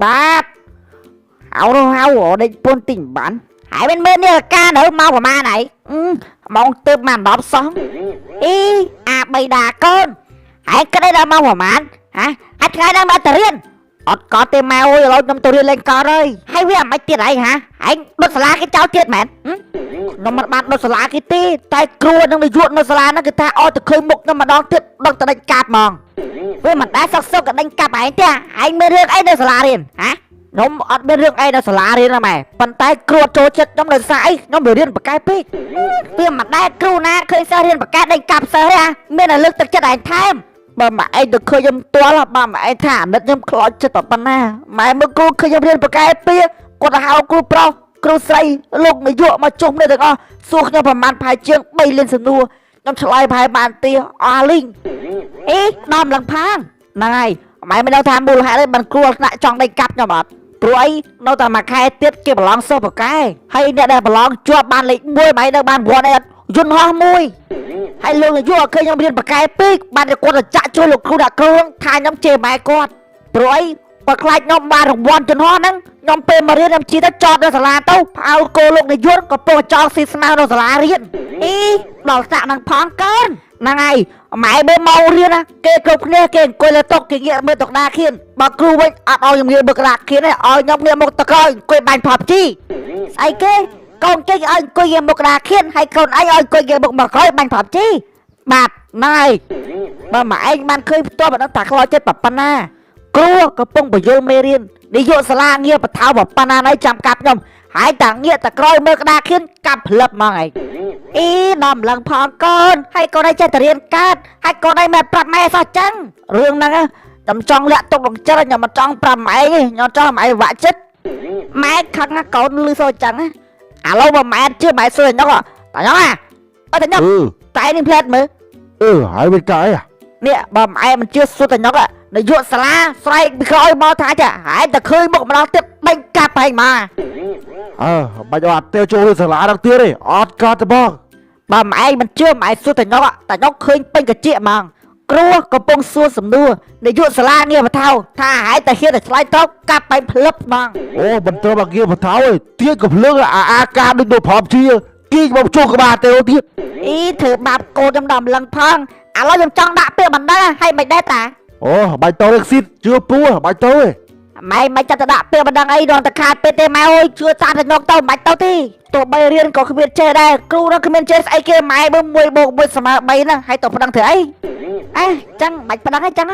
បាទហៅអត់ដេកពូនទិញបានហើយមិនមើលនេះការនៅមកប្រហែលហើយមកទៅមក10សោះអីអាបីដាកូនហើយគិតដល់មកប្រហែលហ៎អាចថ្ងៃដល់មកទៅរៀនអត់កត់ទេម៉ែអើយឥឡូវខ្ញុំទៅរៀនលេងកត់ហើយវាមិនទៀតអីហ៎ឯងដុតសាលាគេចោលទៀតមែនខ្ញុំមិនបានដុតសាលាគេទេតែគ្រូនឹងនាយកនៅសាលាហ្នឹងគឺថាអត់ទៅឃើញមុខខ្ញុំម្ដងទៀតដឹងតែដេញកាប់ហ្មងវាមិនដែរសុកក៏ដេញកាប់ឯងទេឯងមានរឿងអីនៅសាលារៀនហ៎ខ្ញុំអត់មានរឿងអីនៅសាលារៀនណាម៉ែប៉ុន្តែគ្រូចូលចិត្តខ្ញុំដោយសារអីខ្ញុំរៀនបកកែពេកវាមិនដែរគ្រូណាឃើញសិស្សរៀនបកកែដេញកាប់សិស្សទេមានតែលើកទឹកចិត្តឯងថែមបើម៉ែឯងទៅឃើញខ្ញុំទាល់បើម៉ែឯងថាអាណិតខ្ញុំខ្លោចចិត្តប៉ុណ្ណាម៉ែមើលគ្រូឃើញខ្ញុំរៀនបកកែពេកគាត់ទៅហៅគ្រូប្រុសគ្រូស្រីលោកនាយកមកជុំនេះទាំងអស់សួរខ្ញុំប្រហែលផាយជាង3លានសំណួរខ្ញុំឆ្លើយផាយបានទេអស់លីងអេដំឡើងផាងហ្នឹងហើយម៉ែមិនដឹងថាមូលហេតុអីបានគ្រូថ្នាក់ចង់ដេញកាប់ខ្ញុំអត់ព្រោះអីនៅតែមួយខែទៀតគេប្រឡងសិស្សបកកែហើយអ្នកដែលប្រឡងជាប់បានលេខ1ម៉ែនៅបានរង្វាន់អីអត់យន្តហោះមួយហើយលោកនាយកឃើញខ្ញុំរៀនបកកែពេកបានតែគាត់ទៅចាក់ជួយលោកគ្រូដាក់គ្រូថាខ្ញុំជេរម៉ែគាត់ព្រោះអីបើខ្លាចខ្ញុំបានរង្វាន់យន្តហោះហ្នឹងខ្ញុំពេលមករៀនខ្ញុំជិះទៅចតនៅសាលាទៅផ្អើលគោលោកនាយកក៏ពោះចោលស៊ីស្មៅនៅសាលារៀនអីដល់សាក់នឹងផងកូនហ្នឹងហើយម៉ែមើលមករៀនណាគេគ្រប់គ្នាគេអង្គុយលើតុគេងាកមើលតុក្តារខៀនបើគ្រូវិញអត់ឲ្យខ្ញុំងាកមើលក្តារខៀនទេឲ្យខ្ញុំងាកមកតុក្រោយអង្គុយបាញ់ផាប់ជីស្អីគេកូនគេឲ្យអង្គុយងាកមកក្តារខៀនហើយកូនឯងឲ្យអង្គុយងាកមកក្រោយបាញ់ផាប់ជីបាទហ្នឹងហើយបើម៉ែឯងបានឃើញផ្ទាល់មិនដឹងថាខ្លោចចិត្តប៉ុណ្ណាគ្រូកំពុងបញ្យល់មេរៀននាយកសាលាងាកបថៅប៉ុណ្ណាណៃចាំកាប់ខ្ញុំហើយតាងាកតែក្រោយមើលក្តារខៀនកាប់ផ្លឹបហ្មងឯងអីដំឡើងផងកូនហើយកូនឯងចេះតែរៀនកាត់ហើយកូនឯងមិនប្រាប់ម៉ែសោះចឹងរឿងហ្នឹងខ្ញុំចង់លាក់ទុកក្នុងចិត្តខ្ញុំមិនចង់ប្រាប់ម៉ែទេខ្ញុំចង់ម៉ែវាក់ចិត្តម៉ែខឹងណាកូនលឺសូរចឹងឥឡូវបើម៉ែជឿម៉ែសួរតែញ៉ុកតែញ៉ុកអើតែញ៉ុកតែនេះផ្លែតមើលហើយវាកាយនេះបើម៉ែមិនជឿសួរតែញ៉ុកនាយកសាលាស្រែកពីក្រោយមកថាចាហើយតែឃើញមុខម្ដងទៀតដេញកាប់ឯងមកបាច់អត់ទៅចូលសាលាដល់ទៀតទេអត់កាត់ទេបងបើម៉ែមិនជឿម៉ែសួរតែញ៉ុកឃើញពេញកជាហ្មងគ្រូកំពុងសួរសំណួរនាយកសាលាងាកបថៅថាហើយតែហ៊ានតែឆ្លើយតបកាប់បែបផ្លឹបហ្មងអូមិនត្រូវមកងាកបថៅទេទៀតក៏ភ្លើងអាការដូចទៅប្រອບជាគីមកជួក្បាលទៅទៀតអីធ្វើបាបកូនខ្ញុំដល់ម្លឹងផងឥឡូវខ្ញុំចង់ដាក់ពាក្យបណ្ដឹងឲ្យមិនដែរតាអូបាច់ទៅរឹកស៊ីតជឿពូបាច់ទៅទេម៉ែមិនចាប់ទៅដាក់ពាក្យបណ្ដឹងអីដល់តែខាតពេកទេម៉ែអើយជឿតាមតែញោកទៅមិនបាច់ទៅទេទោះបីរៀនក៏គ្មានចេះដែរគ្រូនឹងគ្មានចេះស្អីគេម៉ែមើល1+1=3ហ្នឹងហើយទៅបណ្ដឹងធ្វើអីចឹងបាច់បណ្ដឹងអីចឹង